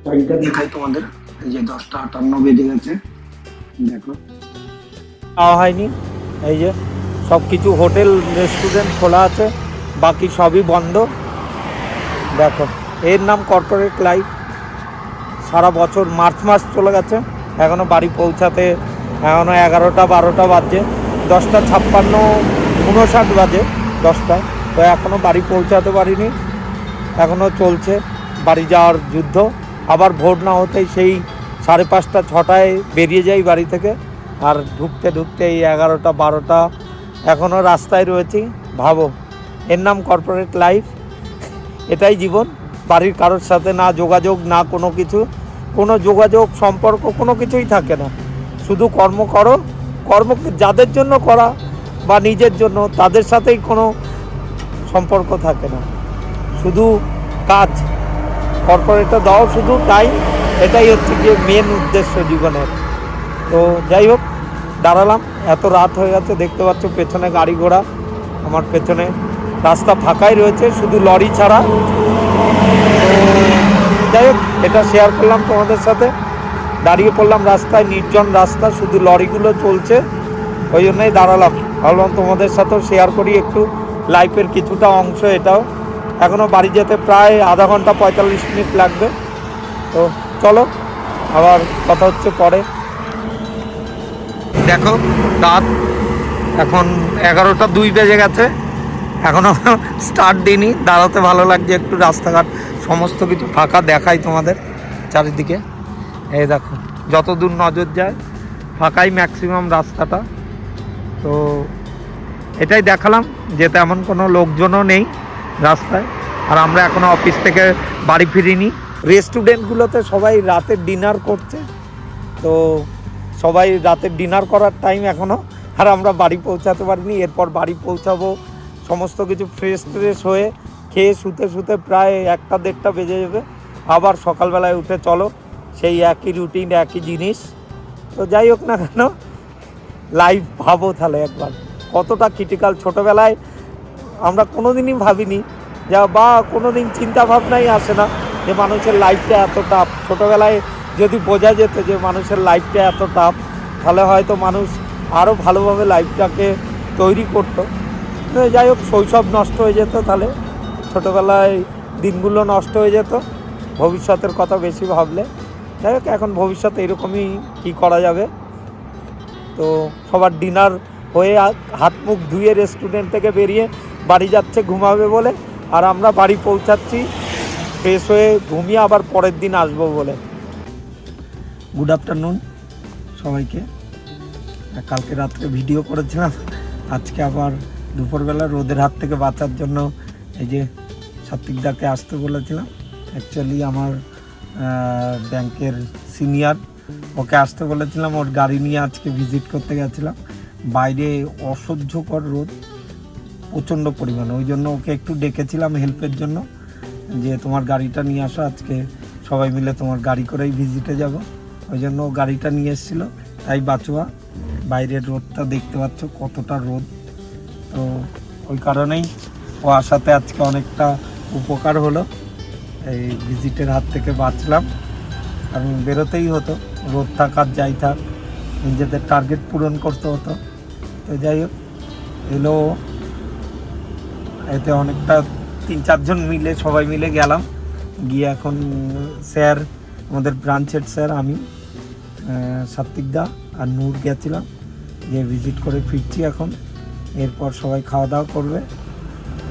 টাইমটা দেখাই তোমাদের, এই যে 10টা 58 বেজে গেছে, দেখো খাওয়া হয়নি। এই যে সব কিছু হোটেল রেস্টুরেন্ট খোলা আছে, বাকি সবই বন্ধ। দেখো এর নাম কর্পোরেট লাইফ। সারা বছর মার্চ মাস চলে গেছে, এখনও বাড়ি পৌঁছাতে এখনও 11টা 12টা বাজে, 10:56 59 বাজে 10টায়, তো এখনও বাড়ি পৌঁছাতে পারিনি। এখনও চলছে বাড়ি যাওয়ার যুদ্ধ। আবার ভোর না হতেই সেই 5:30 6টায় বেরিয়ে যাই বাড়ি থেকে, আর ঢুকতে ঢুকতে এই 11টা 12টা এখনও রাস্তায় রয়েছি। ভাবো, এর নাম কর্পোরেট লাইফ। এটাই জীবন। বাড়ির কারোর সাথে না যোগাযোগ, না কোনো কিছু, কোনো যোগাযোগ সম্পর্ক কোনো কিছুই থাকে না। শুধু কর্ম করো, কর্ম যাদের জন্য করা বা নিজের জন্য, তাদের সাথেই কোনো সম্পর্ক থাকে না, শুধু কাজ। কর্পোরেটে দাও শুধু টাইম, এটাই হচ্ছে গিয়ে মেন উদ্দেশ্য জীবনের। তো যাই হোক, দাঁড়ালাম, এত রাত হয়ে গেছে, দেখতে পাচ্ছ পেছনে গাড়ি ঘোড়া, আমার পেছনে রাস্তা ফাঁকাই রয়েছে শুধু লরি ছাড়া। তো যাই হোক, এটা শেয়ার করলাম তোমাদের সাথে। দাঁড়িয়ে পড়লাম রাস্তায়, নির্জন রাস্তা, শুধু লরিগুলো চলছে, ওই জন্যই দাঁড়ালাম। ভাবলাম তোমাদের সাথেও শেয়ার করি একটু লাইফের কিছুটা অংশ এটাও। এখনও বাড়ি যেতে প্রায় আধা ঘন্টা 45 মিনিট লাগবে। তো চলো, আবার কথা হচ্ছে পরে। দেখো রাত এখন 11টা 2 বেজে গেছে, এখনও স্টার্ট দিইনি। দাঁড়াতে ভালো লাগছে একটু, রাস্তাঘাট সমস্ত কিছু ফাঁকা। দেখাই তোমাদের চারিদিকে, এই দেখো যত দূর নজর যায় ফাঁকাই ম্যাক্সিমাম রাস্তাটা। তো এটাই দেখালাম যে তেমন কোনো লোকজনও নেই রাস্তায়, আর আমরা এখনও অফিস থেকে বাড়ি ফিরিনি। রেস্টুরেন্টগুলোতে সবাই রাতের ডিনার করছে, তো সবাই রাতের ডিনার করার টাইম এখনও, আর আমরা বাড়ি পৌঁছাতে পারিনি। এরপর বাড়ি পৌঁছাবো, সমস্ত কিছু ফ্রেশ হয়ে খেয়ে শুতে শুতে প্রায় 1টা 1:30 বেজে যাবে। আবার সকালবেলায় উঠে চলো, সেই একই রুটিন, একই জিনিস। তো যাই হোক না কেন, লাইফ ভাবো তাহলে একবার কতটা ক্রিটিক্যাল। ছোটোবেলায় আমরা কোনো দিনই ভাবিনি, যা বা কোনো দিন চিন্তা ভাবনাই আসে না যে মানুষের লাইফটা এত টাফ। ছোটোবেলায় যদি বোঝা যেত যে মানুষের লাইফটা এত টাফ, তাহলে হয়তো মানুষ আরও ভালোভাবে লাইফটাকে তৈরি করতো। যাই হোক, শৈশব নষ্ট হয়ে যেত, তাহলে ছোটোবেলায় দিনগুলো নষ্ট হয়ে যেত ভবিষ্যতের কথা বেশি ভাবলে। যাই হোক, এখন ভবিষ্যতে এরকমই কী করা যাবে। তো সবার ডিনার হয়ে হাত মুখ ধুয়ে রেস্টুরেন্ট থেকে বেরিয়ে বাড়ি যাচ্ছে ঘুমাবে বলে, আর আমরা বাড়ি পৌঁছাচ্ছি ফ্রেশ হয়ে, ঘুমিয়ে আবার পরের দিন আসবো বলে। গুড আফটারনুন সবাইকে। কালকে রাত্রে ভিডিও করেছিলাম, আজকে আবার দুপুরবেলা রোদের হাত থেকে বাঁচার জন্য এই যে সাত্বিকদাকে আসতে বলেছিলাম। অ্যাকচুয়ালি আমার ব্যাংকের সিনিয়র, ওকে আসতে বলেছিলাম, ওর গাড়ি নিয়ে আজকে ভিজিট করতে গেছিলাম। বাইরে অসহ্যকর রোদ, প্রচণ্ড পরিমাণে, ওই জন্য ওকে একটু ডেকেছিলাম হেল্পের জন্য, যে তোমার গাড়িটা নিয়ে আসো, আজকে সবাই মিলে তোমার গাড়ি করেই ভিজিটে যাব। ওই জন্য ও গাড়িটা নিয়ে এসেছিলো। তাই বাঁচোয়া, বাইরের রোদটা দেখতে পাচ্ছ কতটা রোদ। তো ওই কারণেই ও আসাতে আজকে অনেকটা উপকার হলো, এই ভিজিটের হাত থেকে বাঁচলাম। কারণ বেরোতেই হতো, রোদ থাক আর যাই থাক, নিজেদের টার্গেট পূরণ করতে হতো। তো যাই হোক, এলো, এতে অনেকটা 3-4 জন মিলে সবাই মিলে গেলাম, গিয়ে এখন স্যার, আমাদের ব্রাঞ্চের স্যার, আমি, সাত্বিকদা আর নূর গেছিলাম, গিয়ে ভিজিট করে ফিরছি এখন। এরপর সবাই খাওয়া দাওয়া করবে,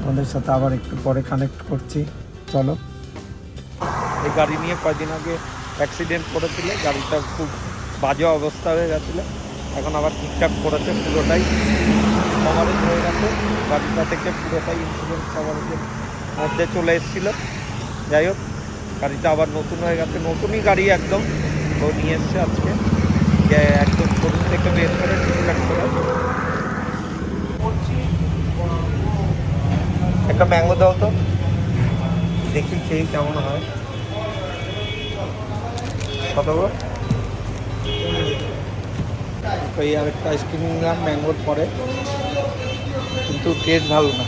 আমাদের সাথে আবার একটু পরে কানেক্ট করছি। চলো। এই গাড়ি নিয়ে কয়েকদিন আগে অ্যাক্সিডেন্ট করেছিল, গাড়িটা খুব বাজে অবস্থা হয়ে গেছিলো, এখন আবার ঠিকঠাক করেছে, পুরোটাই কভারেজ হয়ে গেছে গাড়িটা থেকে, পুরোটাই ইন্স্যুরেন্স কভারেজের মধ্যে চলে এসেছিলো। যাই হোক, গাড়িটা আবার নতুন হয়ে গেছে, নতুনই গাড়ি একদম। তো নিয়ে এসছে আজকে, একদম শোরুম থেকে বের করে ঠিকঠাক করে। একটা ম্যাঙ্গো দাও তো, দেখি খেয়ে কেমন হয়। কত গো? এই আরেকটা আইসক্রিম নিলাম ম্যাঙ্গোর পরে, কিন্তু টেস্ট ভালো না,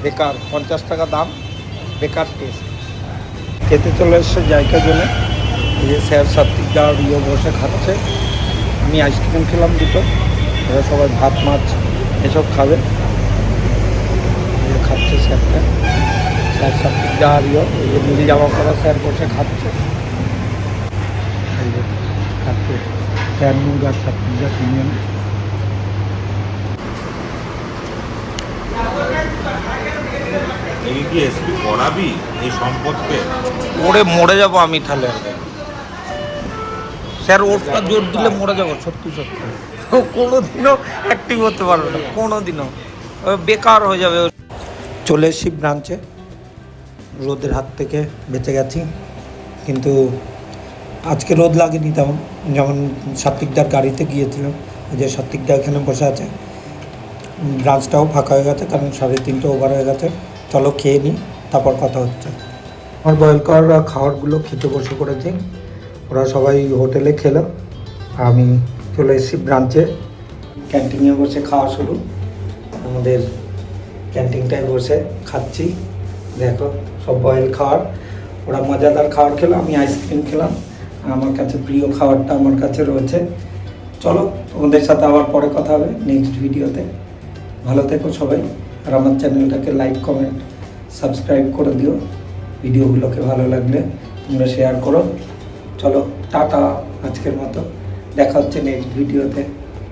বেকার। 50 টাকা দাম, বেকার টেস্ট। খেতে চলে এসছে জায়গা জন্য, এই যে স্যার সাত্বিক আর ইয়ে বসে খাচ্ছে, আমি আইসক্রিম খেলাম দুটো, এরা সবাই ভাত মাছ এসব খাবে। এই যে খাচ্ছে স্যারটা, স্যার সাত্বিক আর ইয়ে, এই যে নীল জামা পরা স্যার বসে খাচ্ছে, এই যে খাচ্ছে স্যার মুগ আর সাত্বিক তিনজন। এই কি এসপি করাবি এই সম্পদকে? ওরে মরে যাবো আমি তাহলে। স্যার ওরটা জোর দিলে মরে যাবো, সত্যি সত্যি। ও কোনোদিনও অ্যাক্টিভ হতে পারবে না, কোনোদিনও বেকার হয়ে যাবে। চলে এসেছি ব্রাঞ্চে, রোদের হাত থেকে বেঁচে গেছি, কিন্তু আজকে রোদ লাগেনি তেমন। যেমন সাত্বিকদার গাড়িতে গিয়েছিলাম, ওই যে সাত্বিকদা এখানে বসে আছে। ব্রাঞ্চটাও ফাঁকা হয়ে গেছে, কারণ 3:30 ওভার হয়ে গেছে। চলো খেয়ে নিই, তারপর কথা হচ্ছে। আমার বয়েল করা খাবারগুলো খেতে বসে পড়েছি, ওরা সবাই হোটেলে খেলো, আমি চলে এসেছি ব্রাঞ্চে। ক্যান্টিনে বসে খাওয়া শুরু, আমাদের ক্যান্টিনটায় বসে খাচ্ছি। দেখো সব বয়েল খাবার, ওরা মজাদার খাবার খেলো, আমি আইসক্রিম খেলাম। আমার কাছে প্রিয় খাবারটা আমার কাছে রয়েছে। চলো তোমাদের সাথে আবার পরে কথা হবে নেক্সট ভিডিওতে। ভালো থেকো সবাই, আর আমার চ্যানেলটাকে লাইক কমেন্ট সাবস্ক্রাইব করে দিও। ভিডিওগুলোকে ভালো লাগলে তোমরা শেয়ার করো। চলো টাটা, আজকের মতো দেখা হচ্ছে নেক্সট ভিডিওতে।